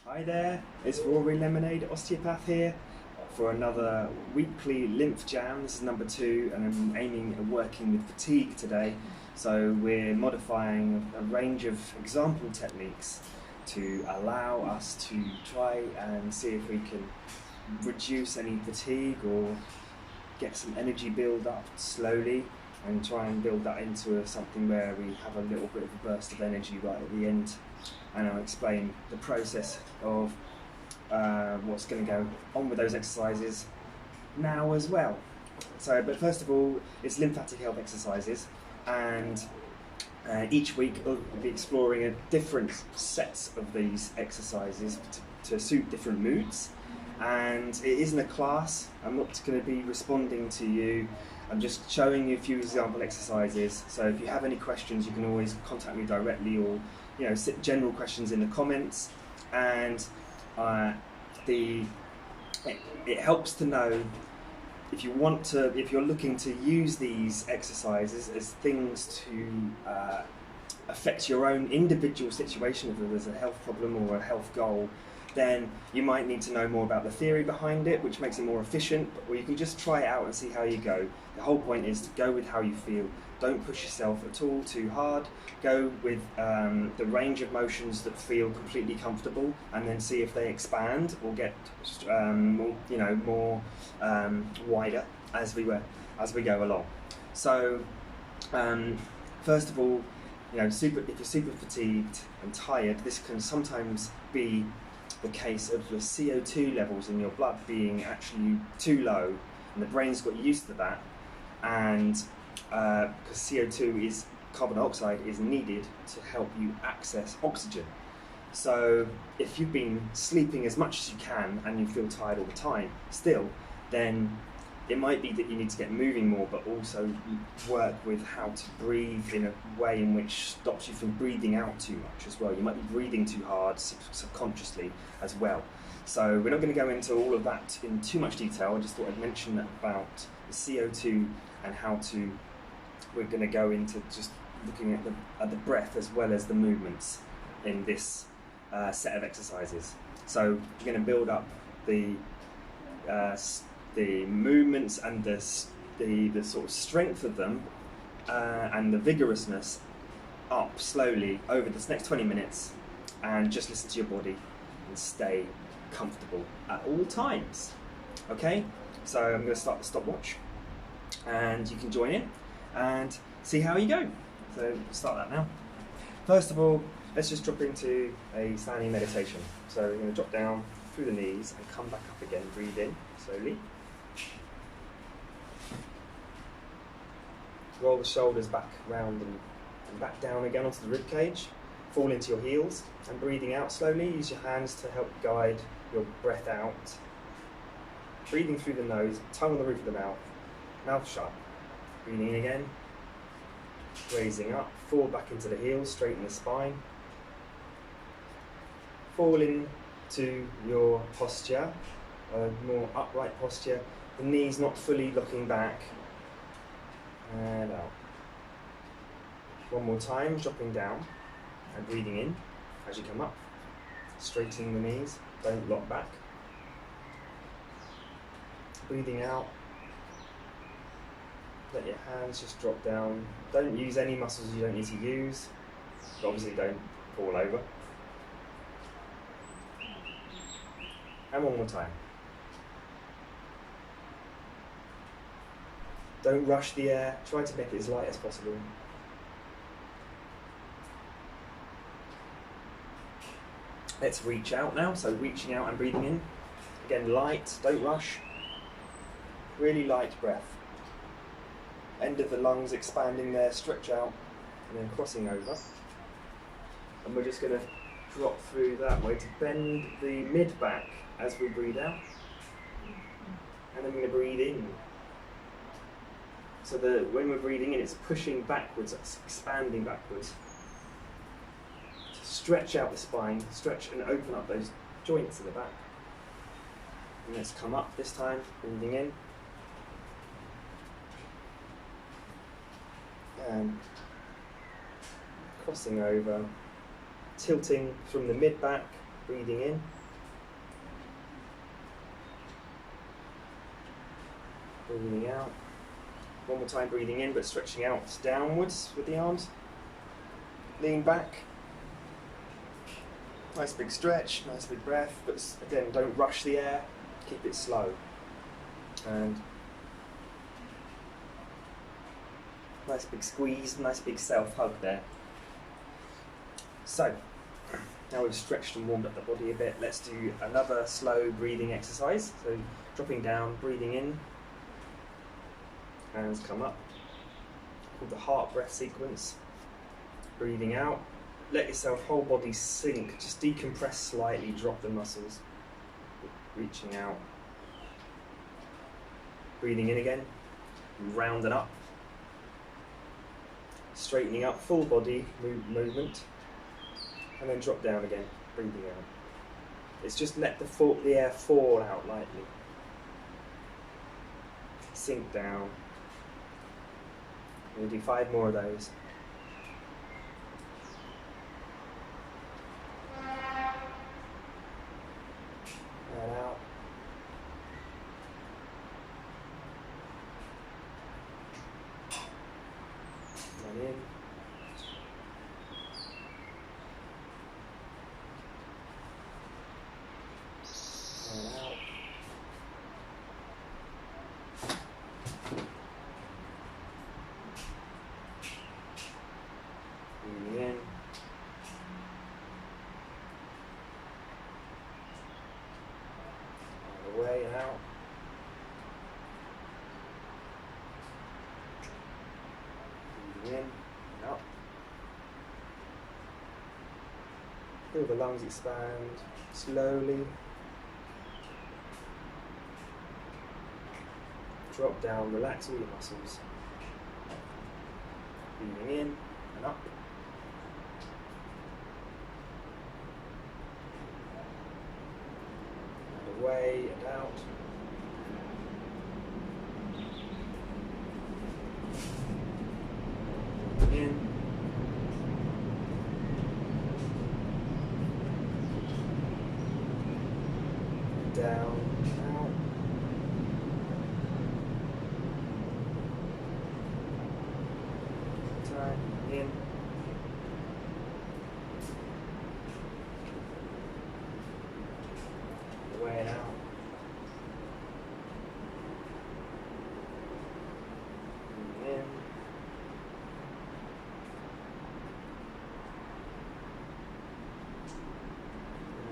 Hi there, it's Rory Lemonade, osteopath here for another weekly Lymph Jam. This is number 2 and I'm aiming at working with fatigue today. So we're modifying a range of example techniques to allow us to try and see if we can reduce any fatigue or get some energy build up slowly and try and build that into something where we have a little bit of a burst of energy right at the end. And I'll explain the process of what's going to go on with those exercises now as well. So, but first of all, it's Lymphatic Health Exercises, and each week we'll be exploring different sets of these exercises to suit different moods. And it isn't a class. I'm not going to be responding to you. I'm just showing you a few example exercises. So if you have any questions, you can always contact me directly, or general questions in the comments. And it helps to know if you're looking to use these exercises as things to affect your own individual situation, if there's a health problem or a health goal, then you might need to know more about the theory behind it, which makes it more efficient, or you can just try it out and see how you go. The whole point is to go with how you feel. Don't push yourself at all too hard. Go with the range of motions that feel completely comfortable, and then see if they expand or get more wider as we go along. So first of all, if you're super fatigued and tired, this can sometimes be the case of the CO2 levels in your blood being actually too low, and the brain's got used to that, and because CO2 carbon dioxide is needed to help you access oxygen. So if you've been sleeping as much as you can and you feel tired all the time still, then it might be that you need to get moving more, but also work with how to breathe in a way in which stops you from breathing out too much as well. You might be breathing too hard subconsciously as well. So we're not going to go into all of that in too much detail. I just thought I'd mention about the CO2 and we're going to go into just looking at the breath as well as the movements in this set of exercises. So we're going to build up the movements and the sort of strength of them and the vigorousness up slowly over this next 20 minutes, and just listen to your body and stay comfortable at all times. Okay, so I'm going to start the stopwatch and you can join in and see how you go. So we'll start that now. First of all, let's just drop into a standing meditation. So we're going to drop down through the knees and come back up again. Breathe in slowly. Roll the shoulders back round and back down again onto the rib cage. Fall into your heels, and breathing out slowly. Use your hands to help guide your breath out. Breathing through the nose, tongue on the roof of the mouth, mouth shut. Breathing in again. Raising up, fall back into the heels, straighten the spine. Fall into your posture, a more upright posture. The knees not fully looking back. And out. One more time, dropping down and breathing in as you come up. Straightening the knees, don't lock back. Breathing out. Let your hands just drop down. Don't use any muscles you don't need to use. But obviously don't fall over. And one more time. Don't rush the air. Try to make it as light as possible. Let's reach out now. So reaching out and breathing in. Again, light. Don't rush. Really light breath. End of the lungs expanding there. Stretch out. And then crossing over. And we're just going to drop through that way to bend the mid-back as we breathe out. And then we're going to breathe in. So when we're breathing in, it's pushing backwards, it's expanding backwards. To stretch out the spine, stretch and open up those joints in the back. And let's come up this time, breathing in. And crossing over, tilting from the mid-back breathing in. Breathing out. One more time, breathing in, but stretching out downwards with the arms. Lean back. Nice big stretch, nice big breath, but again, don't rush the air, keep it slow. And nice big squeeze, nice big self-hug there. So, now we've stretched and warmed up the body a bit, let's do another slow breathing exercise. So, dropping down, breathing in, hands come up, called the heart breath sequence. Breathing out, let yourself whole body sink, just decompress slightly, drop the muscles, reaching out. Breathing in again, rounding up, straightening up, full body movement, and then drop down again, breathing out. It's just let the air fall out lightly. Sink down. We'll do 5 more of those. And out. And in. And out. Breathing in. And away and out. Breathing in and up. Feel the lungs expand slowly. Drop down, relax all your muscles. Breathing in and up. And away and out. Breathing in. Down, out. Time, in. Away and out. In.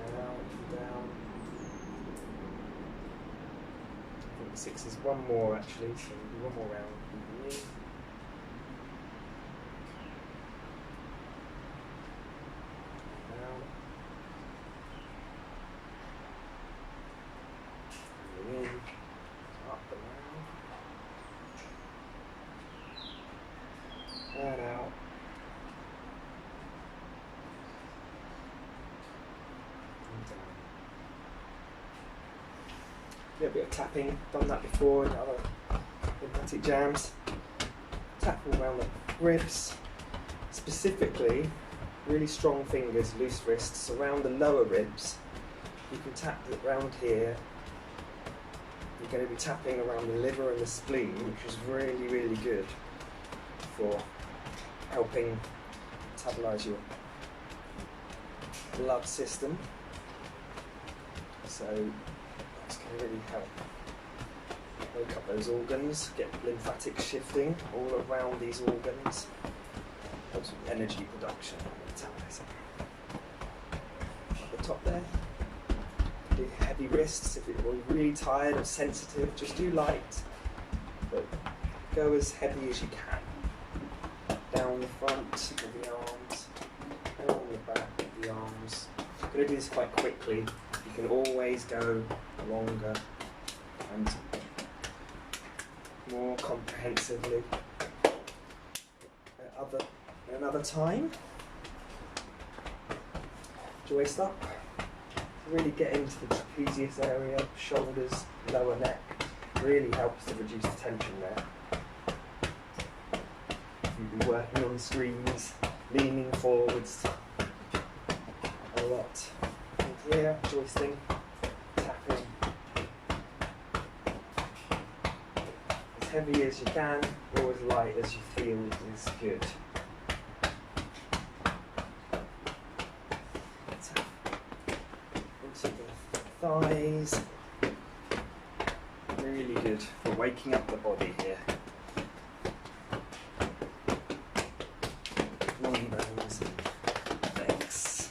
And out, down. I think 6 is one more actually, so we'll do one more round. In. Out. In. Up and round. And out. And down. A little bit of tapping, done that before in other lymphatic jams. Tap all around the ribs, specifically really strong fingers, loose wrists around the lower ribs. You can tap it around here. You're going to be tapping around the liver and the spleen, which is really, really good for helping metabolise your blood system. So that's going to really help wake up those organs, get lymphatic shifting all around these organs. Helps with energy production and metabolism. At the top there, do heavy wrists. If you're really tired or sensitive, just do light, but go as heavy as you can. Down the front of the arms, down the back of the arms. I'm going to do this quite quickly. You can always go longer and more comprehensively another time. Waist up. Really get into the trapezius area, shoulders, lower neck. Really helps to reduce the tension there. You've been working on screens, leaning forwards a lot. here, joisting, tapping. As heavy as you can, or as light as you feel is good. Tap into the thighs. Really good for waking up the body here. Long bones, legs.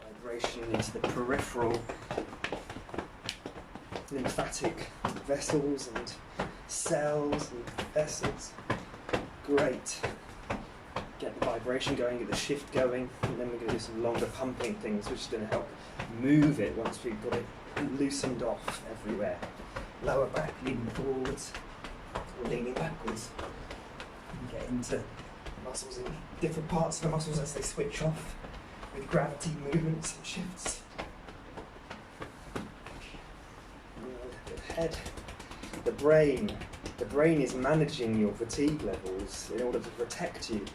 Vibration into the peripheral lymphatic vessels and cells and vessels. Great. Get the vibration going, get the shift going, and then we're going to do some longer pumping things, which is going to help move it once we've got it loosened off everywhere. Lower back, leaning forwards, or leaning backwards. And get into muscles in different parts of the muscles as they switch off with gravity movements and shifts. The head, the brain. The brain is managing your fatigue levels in order to protect you.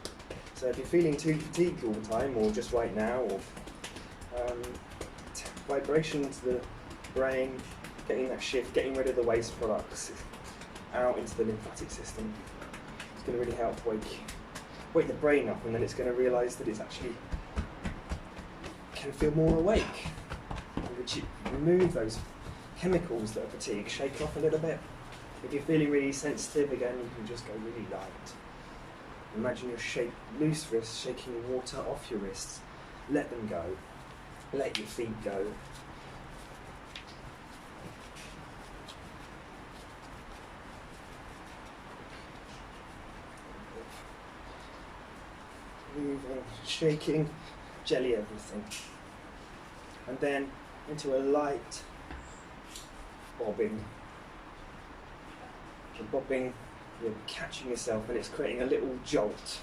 So if you're feeling too fatigued all the time, or just right now, or vibration into the brain, getting that shift, getting rid of the waste products out into the lymphatic system, it's going to really help wake the brain up, and then it's going to realise that it's actually can feel more awake. Which remove those chemicals that are fatigue, shake off a little bit. If you're feeling really sensitive, again, you can just go really light. Imagine your loose wrists shaking the water off your wrists. Let them go. Let your feet go. Moving, shaking, jelly everything. And then into a light bobbing. You're bobbing, you're catching yourself, and it's creating a little jolt,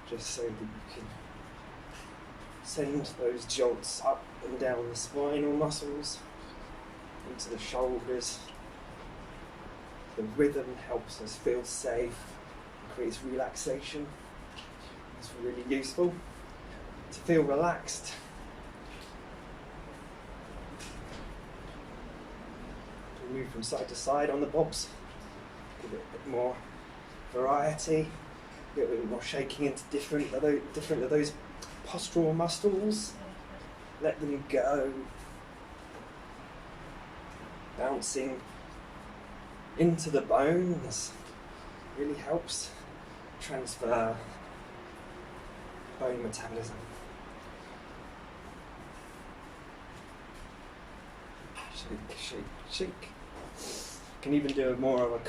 just so that you can send those jolts up and down the spinal muscles, into the shoulders. The rhythm helps us feel safe, creates relaxation. It's really useful to feel relaxed. Move from side to side on the bobs, give it a bit more variety, a little bit more shaking into different of those postural muscles. Let them go, bouncing into the bones. Really helps transfer bone metabolism. Shake, shake, shake. Can even do more of a